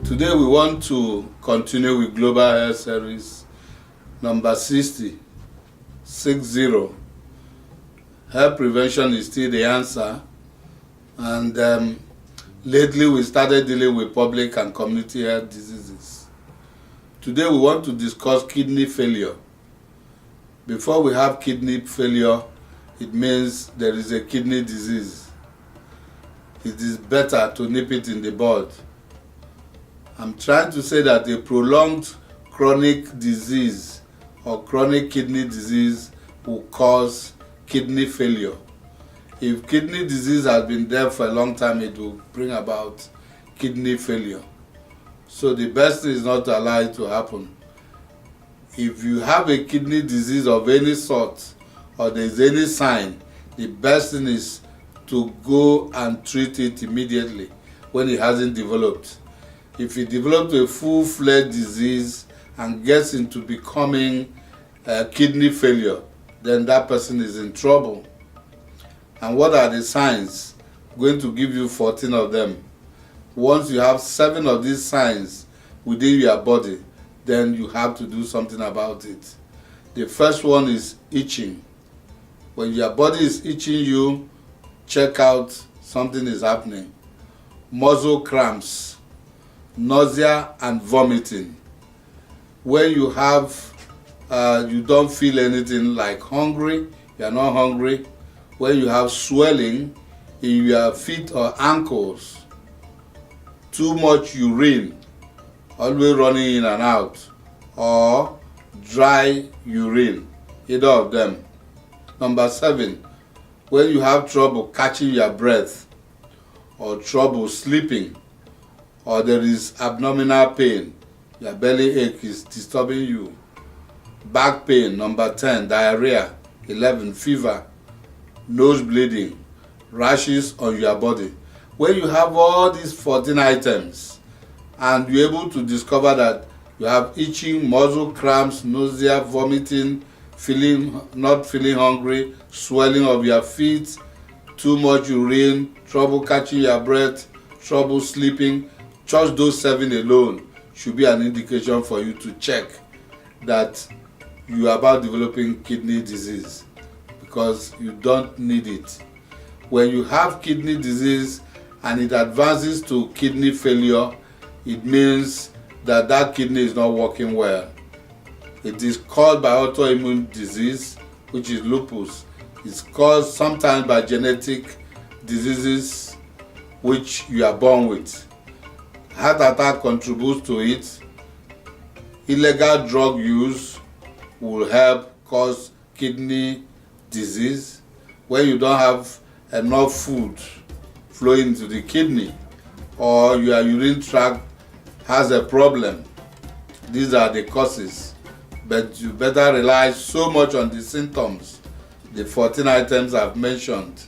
Today we want to continue with Global Health Series number 60. Health prevention is still the answer, and lately we started dealing with public and community health diseases. Today we want to discuss kidney failure. Before we have kidney failure, it means there is a kidney disease. It is better to nip it in the bud. I'm trying to say that a prolonged chronic disease or chronic kidney disease will cause kidney failure. If kidney disease has been there for a long time, it will bring about kidney failure. So the best thing is not to allow it to happen. If you have a kidney disease of any sort or there is any sign, the best thing is to go and treat it immediately when it hasn't developed. If it develops a full-fledged disease and gets into becoming kidney failure, then that person is in trouble. And what are the signs? I'm going to give you 14 of them. Once you have 7 of these signs within your body, then you have to do something about it. The first one is itching. When your body is itching you, check out something is happening. Muscle cramps, nausea and vomiting. When you have, you don't feel anything like hungry, you are not hungry. When you have swelling in your feet or ankles, too much urine, always running in and out, or dry urine, either of them. Number 7, when you have trouble catching your breath, or trouble sleeping, or there is abdominal pain, your belly ache is disturbing you. Back pain, number 10, diarrhea, 11, fever, nose bleeding, rashes on your body. When you have all these 14 items and you're able to discover that you have itching, muscle cramps, nausea, vomiting, not feeling hungry, swelling of your feet, too much urine, trouble catching your breath, trouble sleeping, just those 7 alone should be an indication for you to check that you are about developing kidney disease, because you don't need it. When you have kidney disease and it advances to kidney failure, it means that that kidney is not working well. It is caused by autoimmune disease, which is lupus. It's caused sometimes by genetic diseases which you are born with. Heart attack contributes to it. Illegal drug use will help cause kidney disease. When you don't have enough food flowing into the kidney, or your urine tract has a problem, these are the causes. But you better rely so much on the symptoms, the 14 items I've mentioned.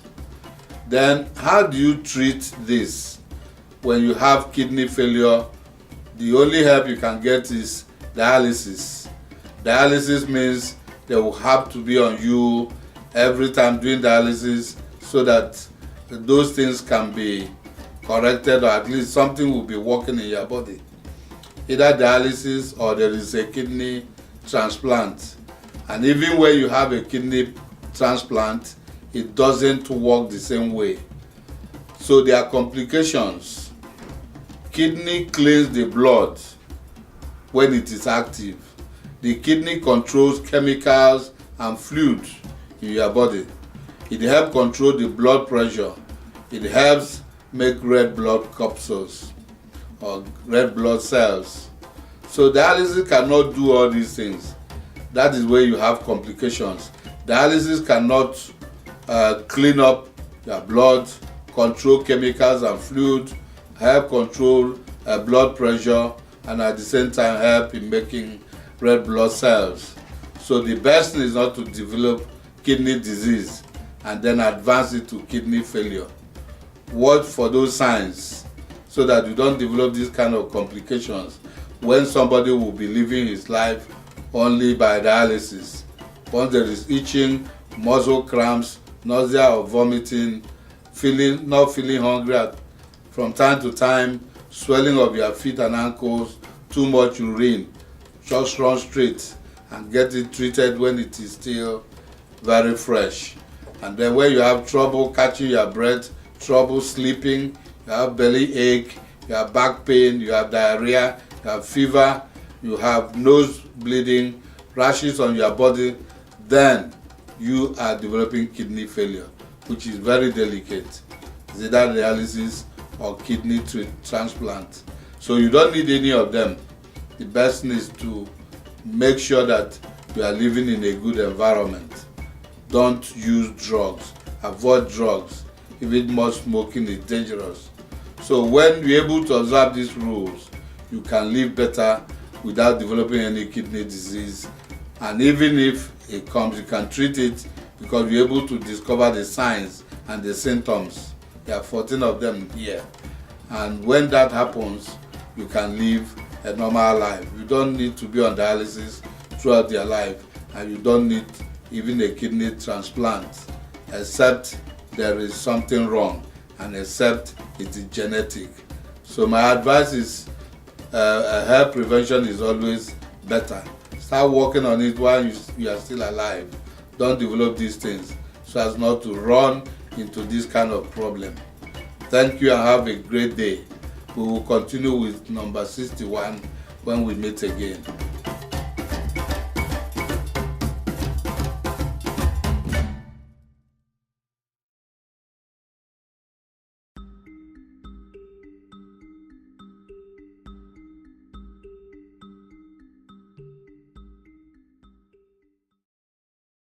Then how do you treat this? When you have kidney failure, the only help you can get is dialysis. Dialysis means they will have to be on you every time doing dialysis so that those things can be corrected, or at least something will be working in your body. Either dialysis or there is a kidney transplant. And even when you have a kidney transplant, it doesn't work the same way. So there are complications. Kidney cleans the blood when it is active. The kidney controls chemicals and fluid in your body. It helps control the blood pressure. It helps make red blood corpuscles or red blood cells. So dialysis cannot do all these things. That is where you have complications. Dialysis cannot clean up your blood, control chemicals and fluid, help control blood pressure, and at the same time help in making red blood cells. So the best thing is not to develop kidney disease and then advance it to kidney failure. Watch for those signs so that you don't develop these kind of complications when somebody will be living his life only by dialysis. Once there is itching, muscle cramps, nausea or vomiting, not feeling hungry from time to time, swelling of your feet and ankles, too much urine, just run straight and get it treated when it is still very fresh. And then when you have trouble catching your breath, trouble sleeping, you have belly ache, you have back pain, you have diarrhea, you have fever, you have nose bleeding, rashes on your body, then you are developing kidney failure, which is very delicate. It's either dialysis or kidney transplant. So you don't need any of them. The best thing is to make sure that you are living in a good environment. Don't use drugs. Avoid drugs. Even more smoking is dangerous. So when you're able to observe these rules, you can live better without developing any kidney disease. And even if it comes, you can treat it because you're able to discover the signs and the symptoms. There are 14 of them here. And when that happens, you can live a normal life. You don't need to be on dialysis throughout your life, and you don't need even a kidney transplant, except there is something wrong and except it is genetic. So my advice is health prevention is always better. Start working on it while you are still alive. Don't develop these things so as not to run into this kind of problem. Thank you and have a great day. We will continue with number 61 when we meet again.